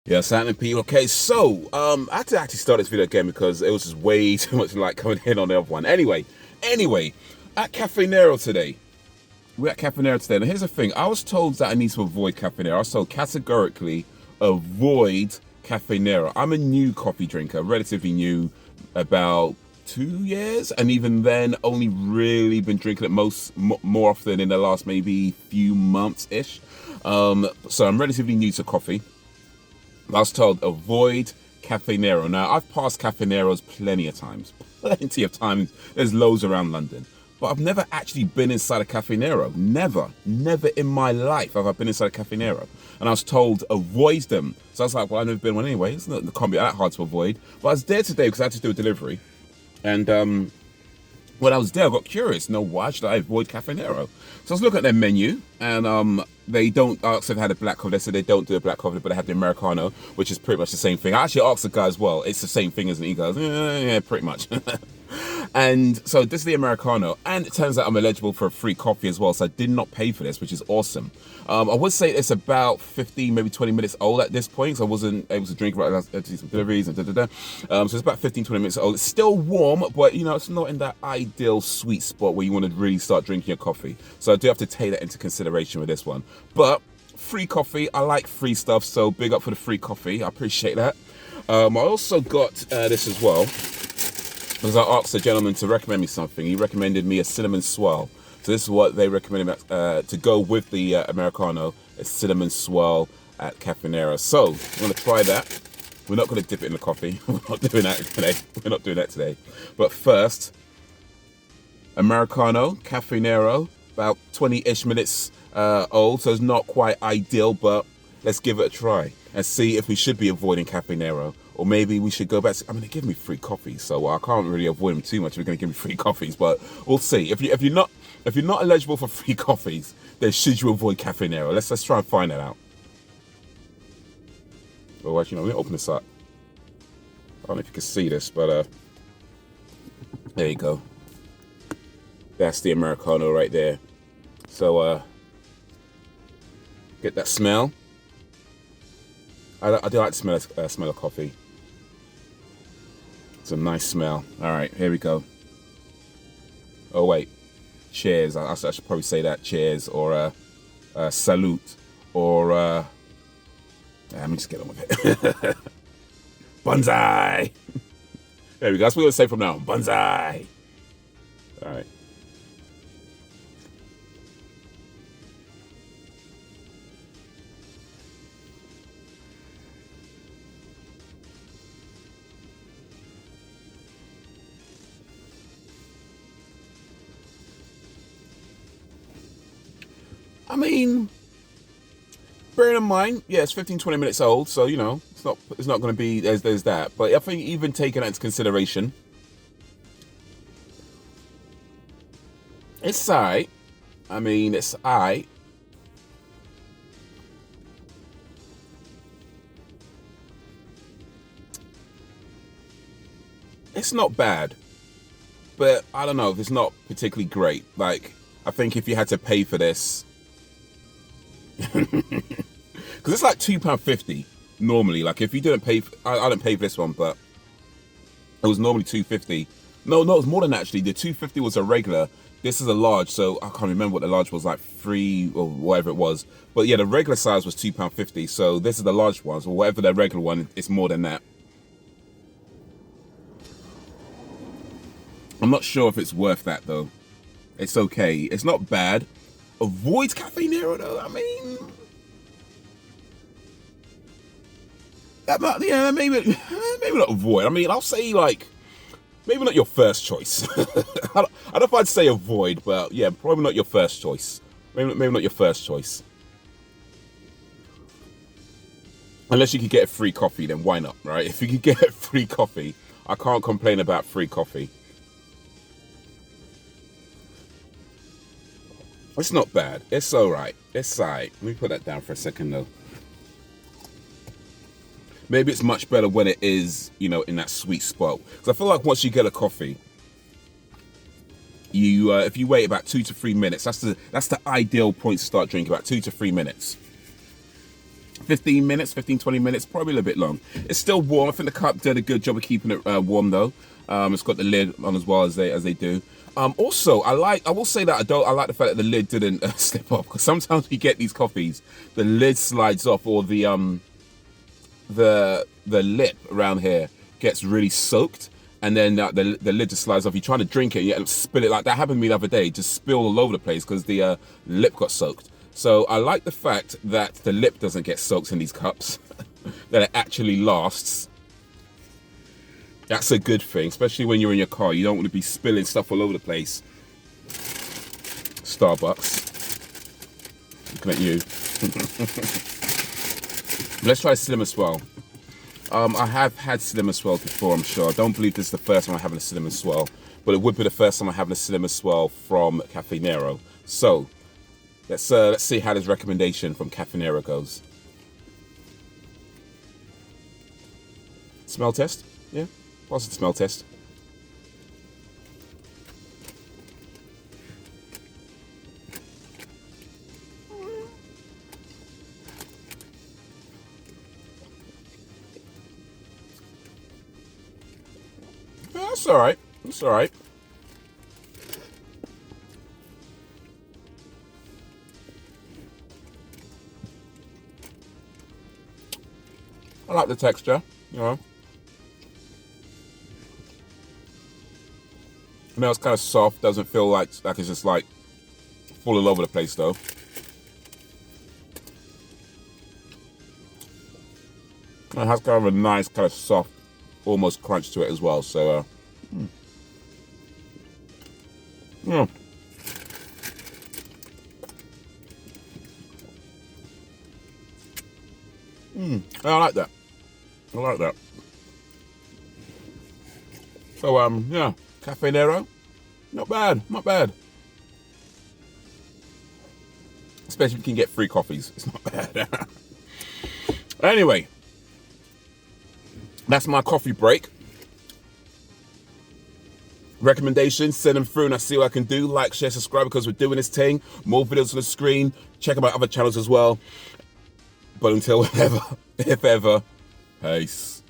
Yeah, Saturn P. Okay, so I had to actually start this video again because it was just way too much like coming in on the other one. Anyway, at Caffè Nero today. We're at Caffè Nero today. Now here's the thing. I was told that I need to avoid Caffè Nero. I was told categorically avoid Caffè Nero. I'm a new coffee drinker, relatively new, about 2 years, and even then only really been drinking it more often in the last maybe few months ish. So I'm relatively new to coffee. I was told avoid Caffè Nero. Now I've passed Caffè Neros plenty of times. There's loads around London, but I've never actually been inside a Caffè Nero. Never in my life have I been inside a Caffè Nero. And I was told avoid them. So I was like, well, I've never been one anyway. It can't be that hard to avoid. But I was there today because I had to do a delivery, and when I was there, I got curious. Why should I avoid Caffè Nero? So I was looking at their menu, and they don't. I asked if they had a black coffee. They said they don't do a black coffee, but they have the Americano, which is pretty much the same thing. I actually asked the guy as well. It's the same thing, isn't it? He goes, yeah, pretty much. And so this is the Americano, and it turns out I'm eligible for a free coffee as well, so I did not pay for this, which is awesome. I would say it's about 15, maybe 20 minutes old at this point, so I wasn't able to drink right. I had to do some deliveries and so it's about 15, 20 minutes old. It's still warm, but it's not in that ideal sweet spot where you want to really start drinking your coffee. So I do have to take that into consideration with this one. But free coffee, I like free stuff, so big up for the free coffee. I appreciate that. I also got this as well, because I asked the gentleman to recommend me something. He recommended me a cinnamon swirl. So this is what they recommended to go with the Americano, a cinnamon swirl at Caffè Nero. So I'm going to try that. We're not going to dip it in the coffee. We're not doing that today. But first, Americano, Caffè Nero, about 20-ish minutes old. So it's not quite ideal, but let's give it a try and see if we should be avoiding Caffè Nero. Or maybe we should go back to, they give me free coffee, so I can't really avoid them too much if they're going to give me free coffees, but we'll see. If you're not eligible for free coffees, then should you avoid Caffè Nero? Let's try and find that out. Oh, actually, let me open this up. I don't know if you can see this, but there you go. That's the Americano right there. So get that smell. I do like the smell of coffee. It's a nice smell. All right, here we go. Oh wait, cheers. I should probably say that. Cheers or salute or let me just get on with it. Banzai. There we go. That's what we're gonna say from now on. Banzai. All right. Bearing in mind, yeah, it's 15, 20 minutes old, so it's not going to be there's that. But I think even taking that into consideration, it's alright. It's alright. It's not bad, but I don't know if it's not particularly great. Like, I think if you had to pay for this, because it's like £2.50 normally. Like if you didn't pay, I didn't pay for this one, but it was normally £2.50. No, it was more than that, actually. The £2.50 was a regular. This is a large, so I can't remember what the large was, like $3 or whatever it was. But yeah, the regular size was £2.50. So this is the large one, so whatever the regular one, it's more than that. I'm not sure if it's worth that though. It's okay. It's not bad. Avoid Caffè Nero though. Yeah, maybe not avoid. I'll say like maybe not your first choice. I don't know if I'd say avoid, but yeah, probably not your first choice. Maybe not your first choice. Unless you could get a free coffee, then why not, right? If you could get a free coffee, I can't complain about free coffee. It's not bad. It's alright. It's alright. Let me put that down for a second though. Maybe it's much better when it is, in that sweet spot. Because I feel like once you get a coffee, if you wait about 2 to 3 minutes, that's the ideal point to start drinking. About 2 to 3 minutes. 15 minutes, 15, 20 minutes, probably a little bit long. It's still warm. I think the cup did a good job of keeping it warm though. It's got the lid on as well as they do. Also, I will say that I like the fact that the lid didn't slip off, because sometimes we get these coffees, the lid slides off, or the lip around here gets really soaked, and then the lid just slides off. You're trying to drink it, and you spill it. Like that happened to me the other day, just spilled all over the place because the lip got soaked. So I like the fact that the lip doesn't get soaked in these cups, that it actually lasts. That's a good thing, especially when you're in your car. You don't want to be spilling stuff all over the place. Starbucks. Looking at you. Let's try Cinnamon Swirl. I have had Cinnamon Swirl before, I'm sure. I don't believe this is the first time I'm having a Cinnamon Swirl, but it would be the first time I'm having a Cinnamon Swirl from Caffè Nero. So, let's see how this recommendation from Caffè Nero goes. Smell test? Yeah. Positive smell test. That's all right. That's all right. I like the texture, you know. I know it's kind of soft, doesn't feel like it's just like falling all over the place though. It has kind of a nice kind of soft, almost crunch to it as well. So, yeah. I like that. I like that. So, yeah, Caffè Nero, not bad, not bad. Especially if you can get free coffees, it's not bad. Anyway, that's my coffee break. Recommendations, send them through and I see what I can do. Like, share, subscribe, because we're doing this thing. More videos on the screen. Check out my other channels as well. But until ever, if ever, peace.